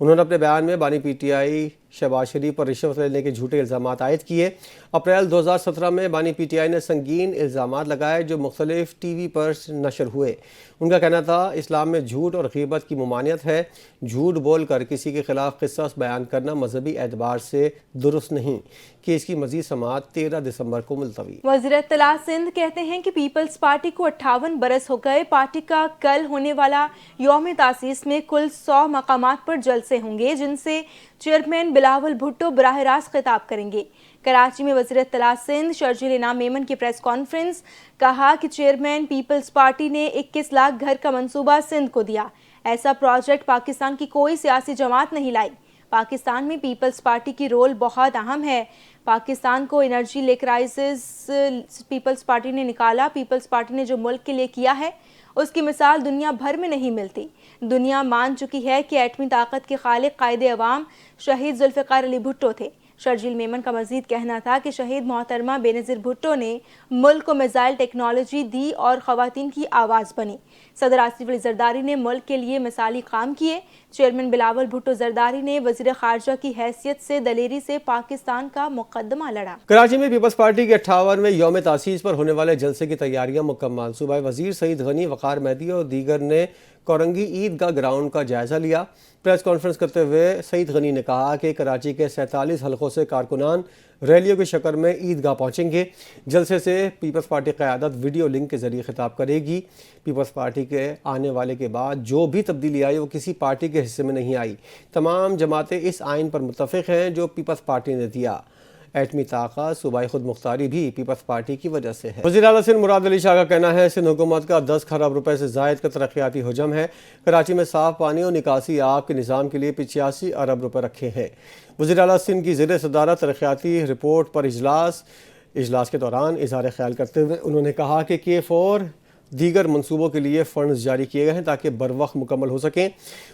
انہوں نے اپنے بیان میں بانی پی ٹی آئی شہباز شریف پر رشوت لینے کے جھوٹے الزامات عائد کیے۔ اپریل 2017 میں بانی پی ٹی آئی نے سنگین الزامات لگائے جو مختلف ٹی وی پر نشر ہوئے۔ ان کا کہنا تھا اسلام میں جھوٹ اور غیبت کی ممانعت ہے، جھوٹ بول کر کسی کے خلاف قصص بیان کرنا مذہبی اعتبار سے درست نہیں، کہ اس کی مزید سماعت 13 دسمبر کو ملتوی۔ وزیر اطلاع سندھ کہتے ہیں کہ پیپلز پارٹی کو 58 برس ہو گئے۔ پارٹی کا کل ہونے والا یوم تاسیس میں کل 100 مقامات پر جلسے ہوں گے، جن سے چیئرمین بلاول بھٹو براہ راست خطاب کریں گے۔ کراچی میں وزیر اطلاع سندھ شرجیل انعام میمن کی پریس کانفرنس، کہا کہ چیئرمین پیپلز پارٹی نے 21 لاکھ گھر کا منصوبہ سندھ کو دیا۔ ایسا پروجیکٹ پاکستان کی کوئی سیاسی جماعت نہیں لائی۔ پاکستان میں پیپلز پارٹی کی رول بہت اہم ہے۔ پاکستان کو انرجی لے کرائسس پیپلز پارٹی نے نکالا۔ پیپلز پارٹی نے جو ملک کے لیے کیا ہے اس کی مثال دنیا بھر میں نہیں ملتی۔ دنیا مان چکی ہے کہ ایٹمی طاقت کے خالق قائد عوام شہید ذوالفقار علی بھٹو تھے۔ شرجیل میمن کا مزید کہنا تھا کہ شہید محترمہ بینظیر بھٹو نے ملک کو میزائل ٹیکنالوجی دی اور خواتین کی آواز بنی۔ صدر آصف علی زرداری نے ملک کے لیے مثالی کام کیے۔ چیئرمین بلاول بھٹو زرداری نے وزیر خارجہ کی حیثیت سے دلیری سے پاکستان کا مقدمہ لڑا۔ کراچی میں پیپلز پارٹی کے 58ویں یوم تاسیس پر ہونے والے جلسے کی تیاریاں مکمل۔ صوبائی وزیر سعید غنی، وقار مہدی اور دیگر نے کورنگی عیدگاہ گراؤنڈ کا جائزہ لیا۔ پریس کانفرنس کرتے ہوئے سعید غنی نے کہا کہ کراچی کے 47 حلقوں سے کارکنان ریلیوں کی شکل میں عیدگاہ پہنچیں گے۔ جلسے سے پیپلز پارٹی قیادت ویڈیو لنک کے ذریعے خطاب کرے گی۔ پیپلز پارٹی کے آنے والے کے بعد جو بھی تبدیلی آئی وہ کسی پارٹی کے حصے میں نہیں آئی۔ تمام جماعتیں اس آئین پر متفق ہیں جو پیپلز پارٹی نے دیا۔ ایٹمی طاقت، صوبائی خود مختاری بھی پیپلز پارٹی کی وجہ سے ہے۔ وزیر اعلیٰ سندھ مراد علی شاہ کا کہنا ہے سندھ حکومت کا 10 کروڑ روپے سے زائد کا ترقیاتی حجم ہے۔ کراچی میں صاف پانی اور نکاسی آب کے نظام کے لیے 85 ارب روپے رکھے ہیں۔ وزیر اعلیٰ سندھ کی زیر صدارت ترقیاتی رپورٹ پر اجلاس کے دوران اظہار خیال کرتے ہوئے انہوں نے کہا کہ K4 دیگر منصوبوں کے لیے فنڈز جاری کیے گئے ہیں تاکہ بروقت مکمل ہو سکیں۔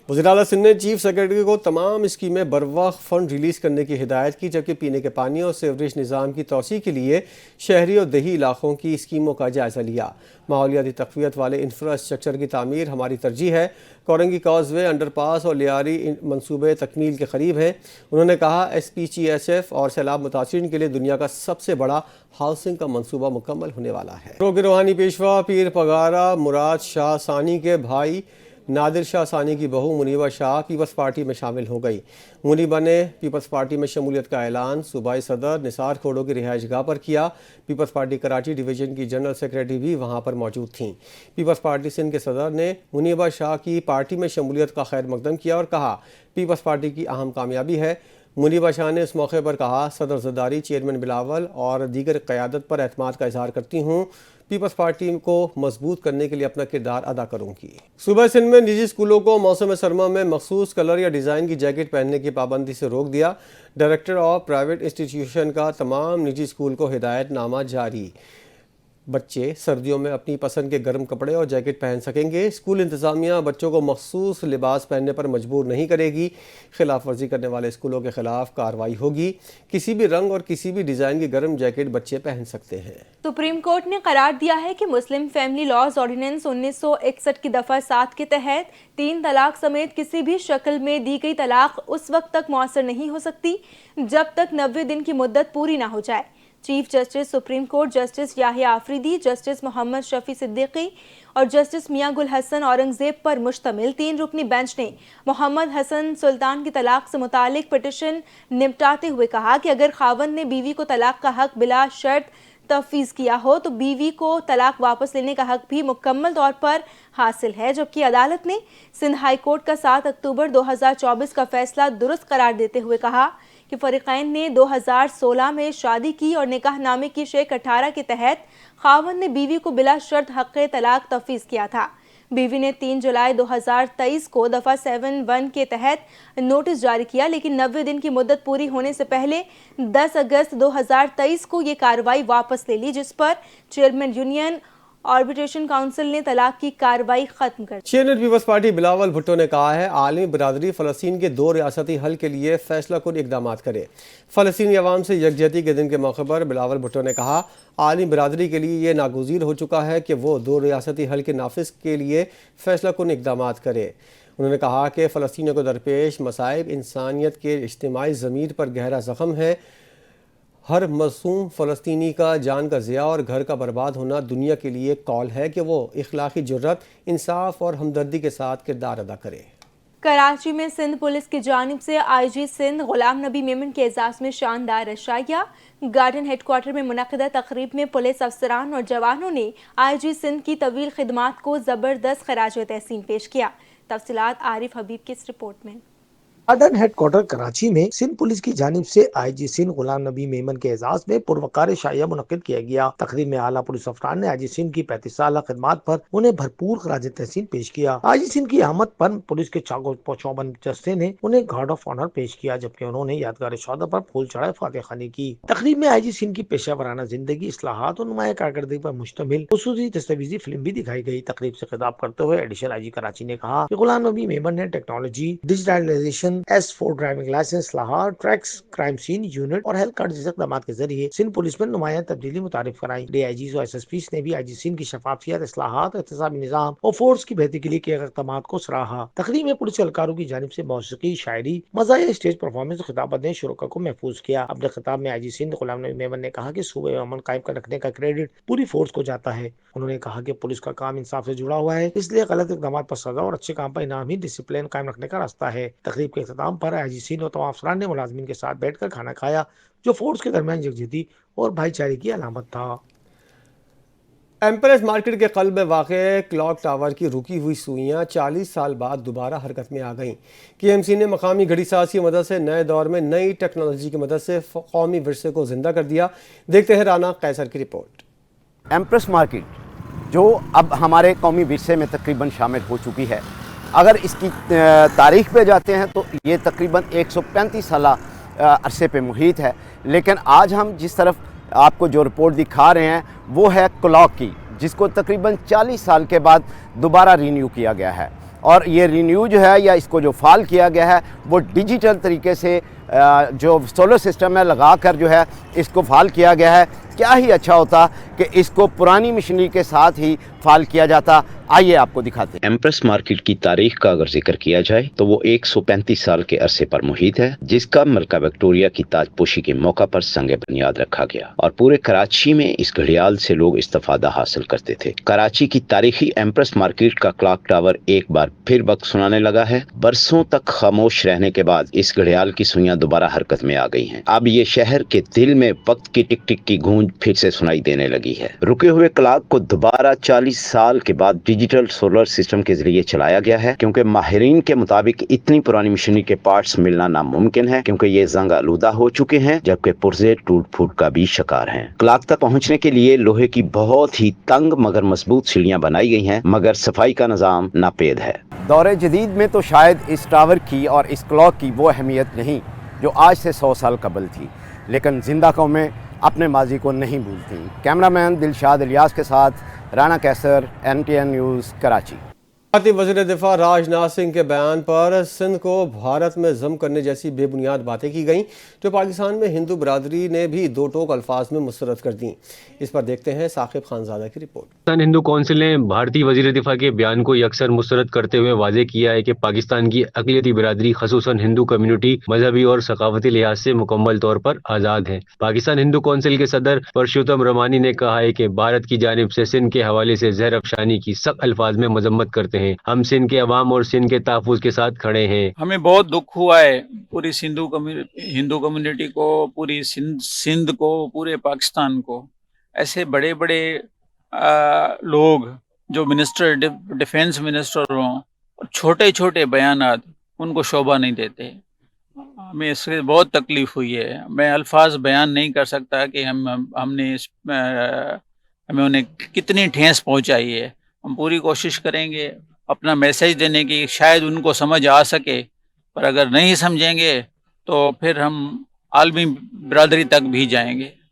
وزیر اعلیٰ سندھ نے چیف سیکرٹری کو تمام اسکیمیں بروقت فنڈ ریلیز کرنے کی ہدایت کی، جبکہ پینے کے پانی اور سیوریج نظام کی توسیع کے لیے شہری اور دیہی علاقوں کی اسکیموں کا جائزہ لیا۔ ماحولیاتی تقویت والے انفراسٹرکچر کی تعمیر ہماری ترجیح ہے۔ کورنگی کاز وے، انڈر پاس اور لیاری منصوبے تکمیل کے قریب ہیں۔ انہوں نے کہا SPGSF اور سیلاب متاثرین کے لیے دنیا کا سب سے بڑا ہاؤسنگ کا منصوبہ مکمل ہونے والا ہے۔ روح کے روحانی پیشوا پیر پگارا مراد شاہ ثانی کے بھائی نادر شاہ ثانی کی بہو منیبہ شاہ پیپلز پارٹی میں شامل ہو گئی۔ منیبہ نے پیپلز پارٹی میں شمولیت کا اعلان صوبائی صدر نثار کھوڑو کی رہائش گاہ پر کیا۔ پیپلز پارٹی کراچی ڈویژن کی جنرل سیکرٹری بھی وہاں پر موجود تھیں۔ پیپلز پارٹی سندھ کے صدر نے منیبہ شاہ کی پارٹی میں شمولیت کا خیر مقدم کیا اور کہا پیپلز پارٹی کی اہم کامیابی ہے۔ منیبہ شاہ نے اس موقع پر کہا صدر زرداری، چیئرمین بلاول اور دیگر قیادت پر اعتماد کا اظہار کرتی ہوں۔ پیپلز پارٹی کو مضبوط کرنے کے لیے اپنا کردار ادا کروں گی۔ صوبہ سندھ میں نجی اسکولوں کو موسم سرما میں مخصوص کلر یا ڈیزائن کی جیکٹ پہننے کی پابندی سے روک دیا۔ ڈائریکٹر آف پرائیویٹ انسٹیٹیوشن کا تمام نجی اسکول کو ہدایت نامہ جاری۔ بچے سردیوں میں اپنی پسند کے گرم کپڑے اور جیکٹ پہن سکیں گے۔ اسکول انتظامیہ بچوں کو مخصوص لباس پہننے پر مجبور نہیں کرے گی۔ خلاف ورزی کرنے والے اسکولوں کے خلاف کارروائی ہوگی۔ کسی بھی رنگ اور کسی بھی ڈیزائن کی گرم جیکٹ بچے پہن سکتے ہیں۔ سپریم کورٹ نے قرار دیا ہے کہ مسلم فیملی لاز آرڈیننس 1961 کی دفعہ 7 کے تحت 3 طلاق سمیت کسی بھی شکل میں دی گئی طلاق اس وقت تک مؤثر نہیں ہو سکتی جب تک 90 دن کی مدت پوری نہ ہو جائے۔ Chief justice supreme court justice Yahya Afridi, justice Muhammad Shafi Siddiqui اور جسٹس میاں گل حسن اورنگزیب پر مشتمل 3 رکنی بینچ نے محمد حسن سلطان کی طلاق سے متعلق پٹیشن نمٹاتے ہوئے کہا کہ اگر خاوند نے بیوی کو طلاق کا حق بلا شرط تفویض کیا ہو تو بیوی کو طلاق واپس لینے کا حق بھی مکمل طور پر حاصل ہے، جبکہ عدالت نے سندھ ہائی کورٹ کا 7 اکتوبر 2024 کا فیصلہ درست قرار دیتے ہوئے کہا کہ فریقین نے 2016 میں شادی کی اور نکاح نامے کی شیک 18 کے تحت خاوند نے بیوی کو بلا شرط حق طلاق تفویض کیا تھا۔ بیوی نے 3 جولائی 2023 کو دفعہ 7(1) کے تحت نوٹس جاری کیا، لیکن 90 دن کی مدت پوری ہونے سے پہلے 10 اگست 2023 کو یہ کارروائی واپس لے لی، جس پر چیئرمین یونین آربیٹریشن کونسل نے طلاق کی کارروائی ختم کر دی۔ Chairman peoples party Bilawal Bhutto نے کہا ہے عالمی برادری فلسطین کے 2 ریاستی حل کے لیے فیصلہ کن اقدامات کرے۔ فلسطینی عوام سے یکجہتی کے دن کے موقع پر بلاول بھٹو نے کہا عالمی برادری کے لیے یہ ناگزیر ہو چکا ہے کہ وہ 2 ریاستی حل کے نافذ کے لیے فیصلہ کن اقدامات کرے۔ انہوں نے کہا کہ فلسطینیوں کو درپیش مصائب انسانیت کے اجتماعی ضمیر پر گہرا زخم ہے۔ ہر معصوم فلسطینی کا جان کا ضیاع اور گھر کا برباد ہونا دنیا کے لیے کال ہے کہ وہ اخلاقی جرات، انصاف اور ہمدردی کے ساتھ کردار ادا کرے۔ کراچی میں سندھ پولیس کی جانب سے آئی جی سندھ غلام نبی میمن کے اعزاز میں شاندار عشائیہ۔ گارڈن ہیڈ کوارٹر میں منعقدہ تقریب میں پولیس افسران اور جوانوں نے آئی جی سندھ کی طویل خدمات کو زبردست خراج تحسین پیش کیا۔ تفصیلات عارف حبیب کی اس رپورٹ میں۔ گارڈن ہیڈ کوارٹر کراچی میں سندھ پولیس کی جانب سے آئی جی سندھ غلام نبی میمن کے اعزاز میں پروقار عشائیہ منعقد کیا گیا۔ تقریب میں اعلیٰ پولیس افسران نے آئی جی سندھ کی 35 سالہ خدمات پر انہیں بھرپور خراج تحسین پیش کیا۔ آئی جی سندھ کی آمد پر پولیس کے چوبند جسے نے انہیں گارڈ آف آنر پیش کیا، جبکہ انہوں نے یادگار شہداء پر پھول چڑھائے، فاتح خوانی کی۔ تقریب میں آئی جی سندھ کی پیشہ ورانہ زندگی، اصلاحات اور نمایاں کارکردگی پر مشتمل خصوصی دستاویزی فلم بھی دکھائی گئی۔ تقریب سے خطاب کرتے ہوئے ایڈیشنل آئی جی کراچی نے کہا کہ غلام نبی میمن نے technology, digitisation, S4 driving licence, اصلاحات، ٹریکس، کرائم سین یونٹ اور ہیلتھ کارڈ جیسے اقدامات کے ذریعے سندھ پولیس میں نمایاں تبدیلی متعارف کرائی۔ ڈی آئی جیز اور SSPs نے بھی آئی جی سندھ کی شفافیت، اصلاحات، احتسابی نظام اور فورس کی بہتری کے لیے کیے گئے اقدامات کو سراہا۔ تقریب میں پولیس اہلکاروں کی جانب سے موسیقی، شاعری، مزاحیہ اسٹیج پرفارمنس اور خطابت نے شرکاء کو محفوظ کیا۔ اپنے خطاب میں آئی جی سندھ غلام نبی میمن نے کہا کہ صوبے میں امن قائم رکھنے کا کریڈٹ پوری فورس کو جاتا ہے۔ انہوں نے کہا کہ پولیس کا کام انصاف سے جڑا ہوا ہے، اس لیے غلط اقدامات پر سزا اور اچھے کام پر انعام ہی ڈسپلن قائم رکھنے کا راستہ ہے۔ تقریب کے اختتام پر آئی جی سندھ اور تمام افسران نے ملازمین کے ساتھ بیٹھ کر کھانا کھایا، جو فورس کے درمیان یکجہتی اور بھائی چارے کی علامت تھا۔ ایمپریس مارکیٹ کے قلب میں واقع کلاک ٹاور کی رکی ہوئی سوئیاں 40 سال بعد دوبارہ حرکت میں آ گئیں۔ KMC نے مقامی گھڑی ساز کی مدد سے نئے دور میں نئی ٹیکنالوجی کی مدد سے قومی ورثے کو زندہ کر دیا۔ دیکھتے ہیں رانا قیصر کی رپورٹ۔ ایمپریس مارکیٹ جو اب ہمارے قومی ورثے میں تقریباً شامل ہو چکی ہے، اگر اس کی تاریخ پہ جاتے ہیں تو یہ تقریباً 135 سالہ عرصے پہ محیط ہے، لیکن آج ہم جس طرف آپ کو جو رپورٹ دکھا رہے ہیں وہ ہے کلاک کی، جس کو تقریباً 40 سال کے بعد دوبارہ رینیو کیا گیا ہے۔ اور یہ رینیو جو ہے یا اس کو جو فعال کیا گیا ہے وہ ڈیجیٹل طریقے سے جو سولر سسٹم ہے لگا کر جو ہے اس کو فعال کیا گیا ہے۔ کیا ہی اچھا ہوتا کہ اس کو پرانی مشینری کے ساتھ ہی فعال کیا جاتا۔ آئیے آپ کو دکھاتے ہیں۔ ایمپریس مارکیٹ کی تاریخ کا اگر ذکر کیا جائے تو وہ 135 سال کے عرصے پر محیط ہے، جس کا ملکہ وکٹوریہ کی تاج پوشی کے موقع پر سنگ بنیاد رکھا گیا اور پورے کراچی میں اس گھڑیال سے لوگ استفادہ حاصل کرتے تھے۔ کراچی کی تاریخی ایمپریس مارکیٹ کا کلاک ٹاور ایک بار پھر وقت سنانے لگا ہے۔ برسوں تک خاموش رہنے کے بعد اس گھڑیال کی سوئیاں دوبارہ حرکت میں آ گئی ہیں۔ اب یہ شہر کے دل میں وقت کی ٹک ٹک کی گونج پھر سے سنائی دینے لگی ہے۔ رکے ہوئے کلاک کو دوبارہ 40 سال کے بعد ڈیجیٹل سولر سسٹم کے ذریعے چلایا گیا ہے، کیونکہ ماہرین کے مطابق اتنی پرانی مشینری کے پارٹس ملنا ناممکن ہے، کیونکہ یہ زنگ آلودہ ہو چکے ہیں، جبکہ پرزے ٹوٹ پھوٹ کا بھی شکار ہیں۔ کلاک تک پہنچنے کے لیے لوہے کی بہت ہی تنگ مگر مضبوط سیڑھیاں بنائی گئی ہیں، مگر صفائی کا نظام ناپید ہے۔ دور جدید میں تو شاید اس ٹاور کی اور اس کلاک کی وہ اہمیت نہیں جو آج سے 100 سال قبل تھی، لیکن زندہ قومیں اپنے ماضی کو نہیں بھولتیں۔ کیمرہ مین دلشاد الیاس کے ساتھ رانا قیصر، NTN نیوز، کراچی۔ وزیر دفاع راج ناتھ سنگھ کے بیان پر سندھ کو بھارت میں ضم کرنے جیسی بے بنیاد باتیں کی گئیں، جو پاکستان میں ہندو برادری نے بھی دو ٹوک الفاظ میں مسترد کر دیں۔ اس پر دیکھتے ہیں ثاقب خانزادہ کی رپورٹ۔ پاکستان ہندو کونسل نے بھارتی وزیر دفاع کے بیان کو یکسر مسترد کرتے ہوئے واضح کیا ہے کہ پاکستان کی اقلیتی برادری خصوصاً ہندو کمیونٹی مذہبی اور ثقافتی لحاظ سے مکمل طور پر آزاد ہے۔ پاکستان ہندو کونسل کے صدر پرشوتم رمانی نے کہا ہے کہ بھارت کی جانب سے سندھ کے حوالے سے زہر افشانی کی سخت الفاظ میں مذمت کرتے ہیں۔ ہم سندھ کے عوام اور سندھ کے تحفظ کے ساتھ کھڑے ہیں۔ ہمیں بہت دکھ ہوا ہے پوری ہندو کمیونٹی کو، پوری سندھ کو، پورے پاکستان کو۔ ایسے بڑے بڑے لوگ جو منسٹر ڈیفینس منسٹر ہوں، چھوٹے چھوٹے بیانات ان کو شوبہ نہیں دیتے۔ ہمیں اس سے بہت تکلیف ہوئی ہے۔ میں الفاظ بیان نہیں کر سکتا کہ ہم نے ہمیں انہیں کتنی ٹھیس پہنچائی ہے۔ ہم پوری کوشش کریں گے اپنا میسیج دینے کی، شاید ان کو سمجھ آ سکے، پر اگر نہیں سمجھیں گے تو پھر ہم عالمی برادری تک بھی جائیں گے۔